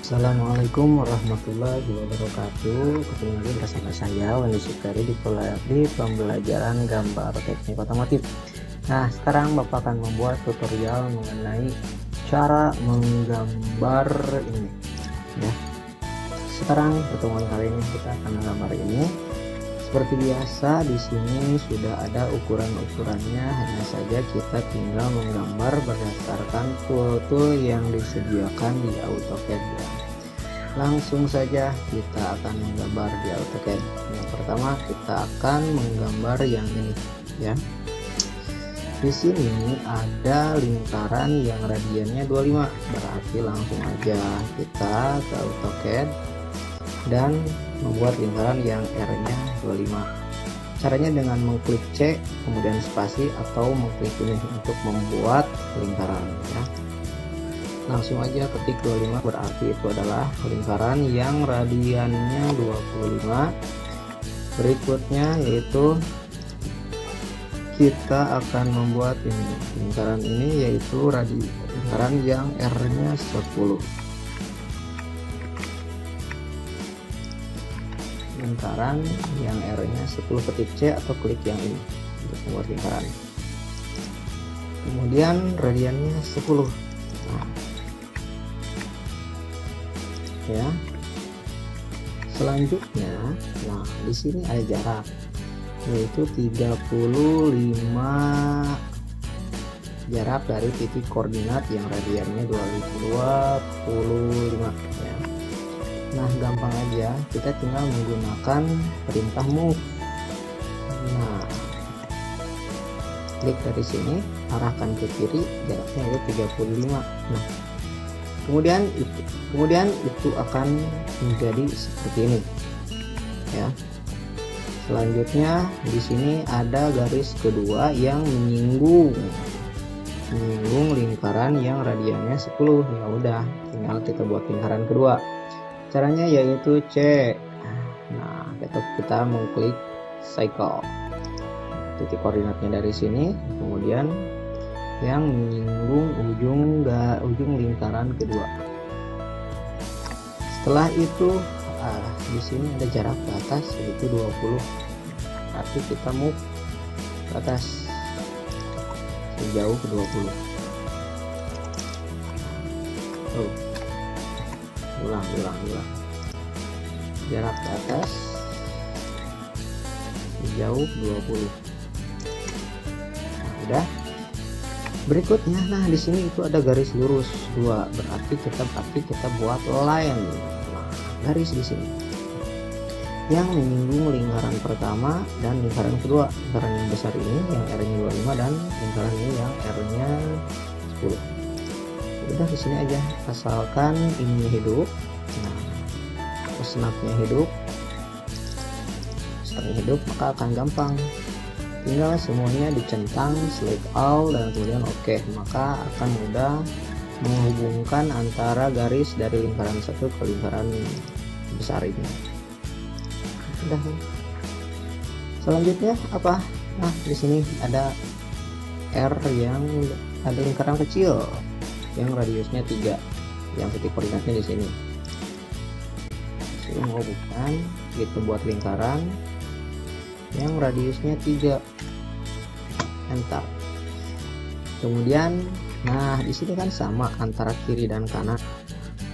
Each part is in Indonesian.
Assalamualaikum warahmatullahi wabarakatuh. Ketemu lagi bersama saya Wandi Sukari di pembelajaran gambar teknik otomotif. Nah, sekarang Bapak akan membuat tutorial mengenai cara menggambar ini ya. Sekarang pertemuan kali ini kita akan menggambar ini. Seperti biasa di sini sudah ada ukuran-ukurannya, hanya saja kita tinggal menggambar berdasarkan tool-tool yang disediakan di AutoCAD ya. Langsung saja kita akan menggambar di AutoCAD. Yang pertama kita akan menggambar yang ini ya. Di sini ada lingkaran yang radiannya 25, berarti langsung aja kita ke AutoCAD dan membuat lingkaran yang R-nya 25. Caranya dengan mengklik C kemudian spasi atau mengklik ini untuk membuat lingkaran ya. Langsung aja ketik 25, berarti itu adalah lingkaran yang radiannya 25. Berikutnya yaitu kita akan membuat ini lingkaran ini, yaitu lingkaran yang R-nya 10. Lingkaran yang R-nya 10, ketik C atau klik yang ini untuk membuat lingkaran. Kemudian radiannya 10. Nah, ya. Selanjutnya, nah di sini ada jarak yaitu 35 jarak dari titik koordinat yang radiannya 25 ya. Nah, gampang aja, kita tinggal menggunakan perintah move. Nah, klik dari sini, arahkan ke kiri, jaraknya itu 35. Nah, kemudian itu akan menjadi seperti ini ya. Selanjutnya di sini ada garis kedua yang menyinggung lingkaran yang radiannya 10. Ya udah, tinggal kita buat lingkaran kedua. Caranya yaitu C. Nah, kita mengklik cycle, titik koordinatnya dari sini, kemudian yang menyinggung ujung lingkaran kedua. Setelah itu di sini ada jarak ke atas yaitu 20, berarti kita move ke atas sejauh ke 20. Ulang jarak ke atas sejauh 20. Nah, udah. Berikutnya, nah di sini itu ada garis lurus 2, berarti kita buat line. Nah, garis di sini yang menyinggung lingkaran pertama dan lingkaran kedua. Lingkaran yang besar ini yang R-nya 25 dan lingkaran ini yang R-nya 10. Udah di sini aja, asalkan ini hidup. Nah, snapnya hidup, setelah hidup maka akan gampang, tinggal semuanya dicentang, select all dan kemudian oke, maka akan mudah menghubungkan antara garis dari lingkaran satu ke lingkaran besar ini. Udah. Selanjutnya apa? Nah, di sini ada R yang ada lingkaran kecil yang radiusnya 3, yang titik koordinatnya di sini. Menghubungkan, kita buat lingkaran yang radiusnya 3, enter. Kemudian, nah di sini kan sama antara kiri dan kanan,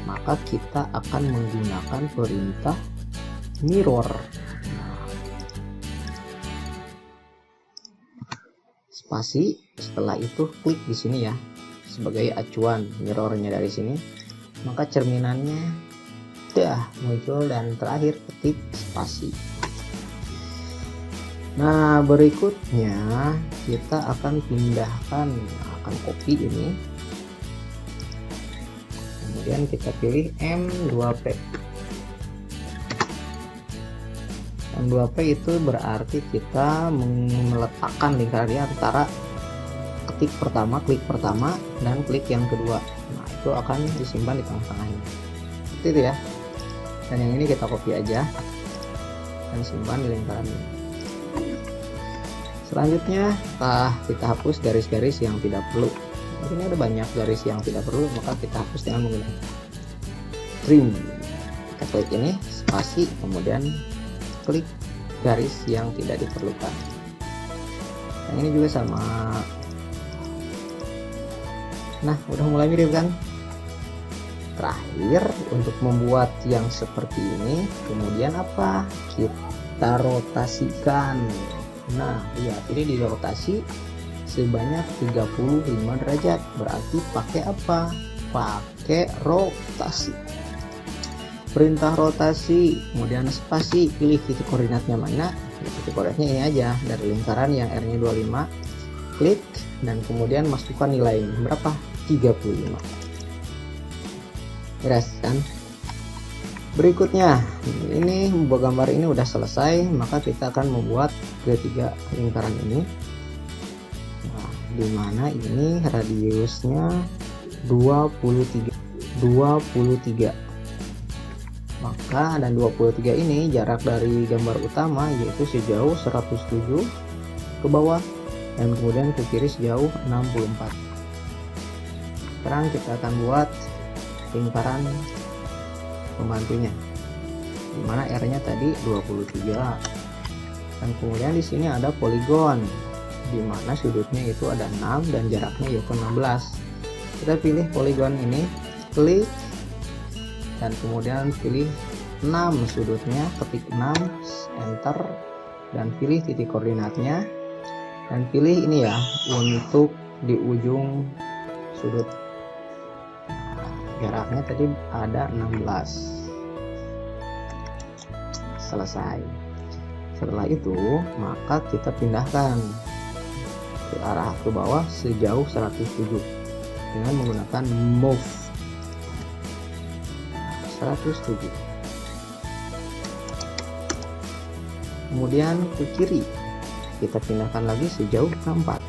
maka kita akan menggunakan perintah mirror. Spasi, setelah itu klik di sini ya sebagai acuan mirrornya dari sini, maka cerminannya udah muncul, dan terakhir ketik spasi. Nah, berikutnya kita akan pindahkan, akan copy ini, kemudian kita pilih M2P. M2P itu berarti kita meletakkan lingkarannya antara klik pertama dan klik yang kedua. Nah, itu akan disimpan di tengah-tengahnya seperti itu ya. Dan yang ini kita copy aja dan simpan di lingkaran ini. Selanjutnya kita hapus garis-garis yang tidak perlu. Ini ada banyak garis yang tidak perlu, maka kita hapus dengan menggunakan trim. Kita klik ini, spasi, kemudian klik garis yang tidak diperlukan. Yang ini juga sama. Nah, udah mulai mirip kan? Terakhir, untuk membuat yang seperti ini, kemudian apa? Kita rotasikan. Nah, lihat ini dirotasi sebanyak 35 derajat. Berarti pakai apa? Pakai rotasi. Perintah rotasi, kemudian spasi, pilih titik koordinatnya mana. Titik koordinatnya ini aja, dari lingkaran yang R-nya 25. Klik dan kemudian masukkan nilai berapa? 35. Beres kan? Berikutnya, ini membuat gambar ini udah selesai, maka kita akan membuat ketiga lingkaran ini. Nah, dimana ini radiusnya 23. Maka dan 23 ini jarak dari gambar utama yaitu sejauh 107 ke bawah dan kemudian ke kiri sejauh 64. Sekarang kita akan buat lingkaran pembantunya, dimana R-nya tadi 23 dan kemudian di sini ada poligon dimana sudutnya itu ada 6 dan jaraknya yaitu 16. Kita pilih poligon ini, klik dan kemudian pilih 6 sudutnya, ketik 6, enter dan pilih titik koordinatnya dan pilih ini ya untuk di ujung sudut. Jaraknya tadi ada 16. Selesai. Setelah itu maka kita pindahkan ke arah ke bawah sejauh 107 dengan menggunakan move 107. Kemudian ke kiri kita pindahkan lagi sejauh 64.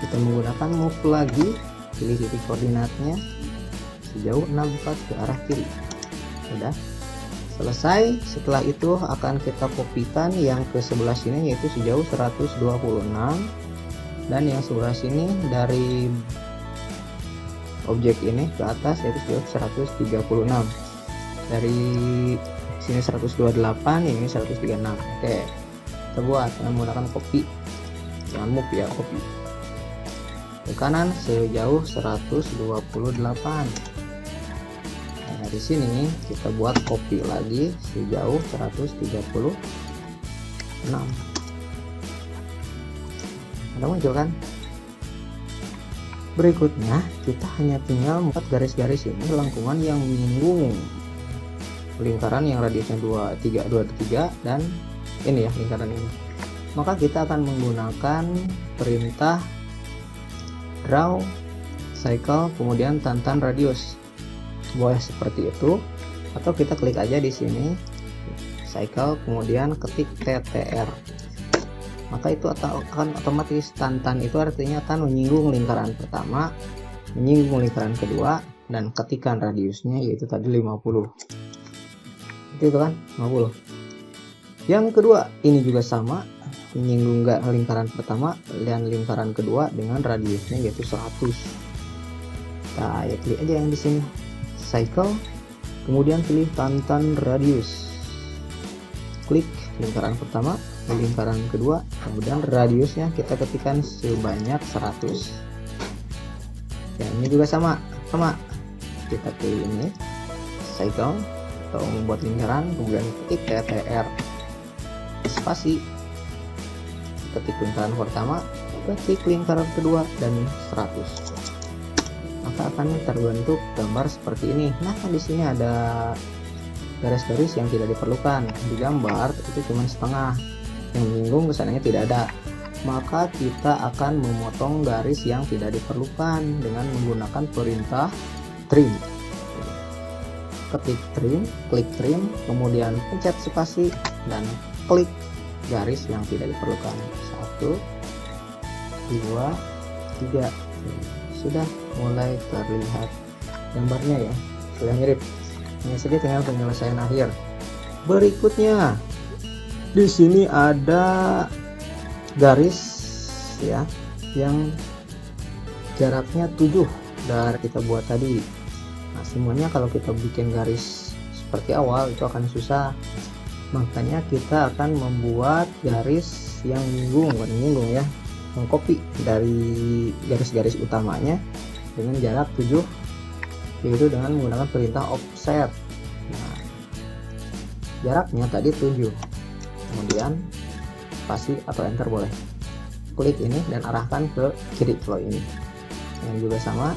Kita menggunakan move lagi, pilih titik koordinatnya sejauh 64 ke arah kiri. Sudah selesai. Setelah itu akan kita kopikan yang ke sebelah sini yaitu sejauh 126 dan yang sebelah sini dari objek ini ke atas yaitu sejauh 136. Dari sini 128, yang ini 136. Oke, kita buat dengan menggunakan copy, jangan move ya, copy ke kanan sejauh 128. Nah, di sini kita buat copy lagi sejauh 136. Ada muncul kan? Berikutnya kita hanya tinggal membuat garis-garis ini lengkungan yang menyinggung lingkaran yang radiusnya 23 dan ini ya lingkaran ini. Maka kita akan menggunakan perintah draw cycle kemudian tantan radius. Boleh seperti itu atau kita klik aja di sini cycle kemudian ketik TTR, maka itu akan otomatis tantan itu artinya akan menyinggung lingkaran pertama, menyinggung lingkaran kedua dan ketikan radiusnya yaitu tadi 50. Itu kan 50. Yang kedua ini juga sama, menyinggung lingkaran pertama dan lingkaran kedua dengan radiusnya yaitu 100. Nah, ya klik aja yang di sini cycle kemudian pilih tantan radius, klik lingkaran pertama, lingkaran kedua, kemudian radiusnya kita ketikkan sebanyak 100. Dan ini juga sama kita pilih ini cycle atau membuat lingkaran kemudian ketik TTR spasi, ketik lingkaran pertama, ketik lingkaran kedua dan 100. Maka akan terbentuk gambar seperti ini. Nah, di sini ada garis-garis yang tidak diperlukan di gambar, itu cuma setengah, yang menyinggung kesananya tidak ada. Maka kita akan memotong garis yang tidak diperlukan dengan menggunakan perintah trim. Ketik trim, klik trim, kemudian pencet spasi dan klik garis yang tidak diperlukan. 1, 2, 3. Sudah mulai terlihat gambarnya ya, sudah mirip. Ini saja tinggal penyelesaian akhir. Berikutnya di sini ada garis ya yang jaraknya 7 dari kita buat tadi. Nah, semuanya kalau kita bikin garis seperti awal itu akan susah, makanya kita akan membuat garis yang menyinggung ya, mengcopy dari garis-garis utamanya dengan jarak 7, yaitu dengan menggunakan perintah offset. Nah, jaraknya tadi 7, kemudian spasi atau enter boleh, klik ini dan arahkan ke kiri kalau ini, yang juga sama.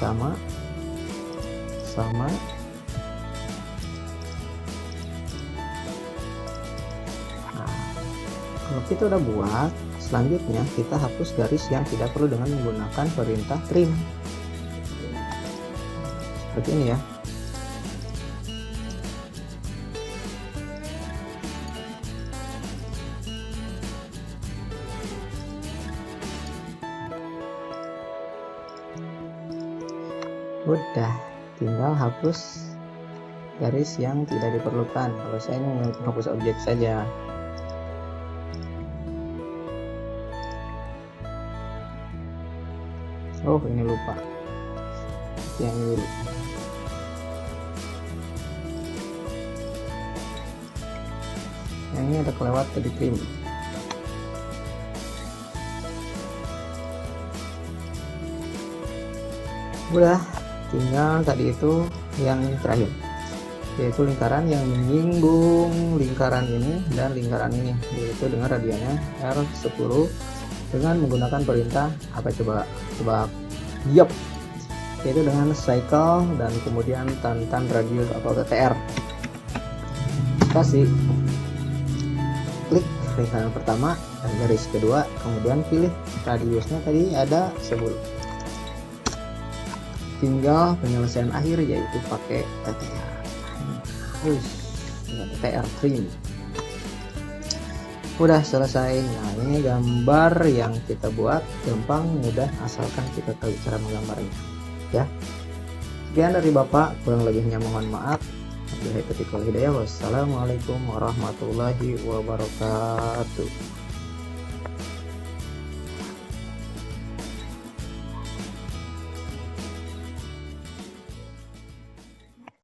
Nah, kalau kita udah buat, selanjutnya kita hapus garis yang tidak perlu dengan menggunakan perintah trim seperti ini ya. Udah, tinggal hapus garis yang tidak diperlukan. Kalau saya ini menghapus objek saja. Oh, ini lupa yang ini dulu. Yang ini ada kelewat tadi trim. Udah, tinggal tadi itu yang terakhir, yaitu lingkaran yang menyinggung lingkaran ini dan lingkaran ini, yaitu dengan radiannya R10 dengan menggunakan perintah apa, coba diop, yaitu dengan cycle dan kemudian tantan radius atau TTR. Kasih klik lingkaran pertama dan garis kedua, kemudian pilih radiusnya tadi ada 10. Tinggal penyelesaian akhir yaitu pakai TTR. TTR trim. Udah selesai. Nah, ini gambar yang kita buat gampang, mudah, asalkan kita tahu cara menggambarnya ya. Sekian dari Bapak, kurang lebihnya mohon maaf. Wassalamualaikum warahmatullahi wabarakatuh.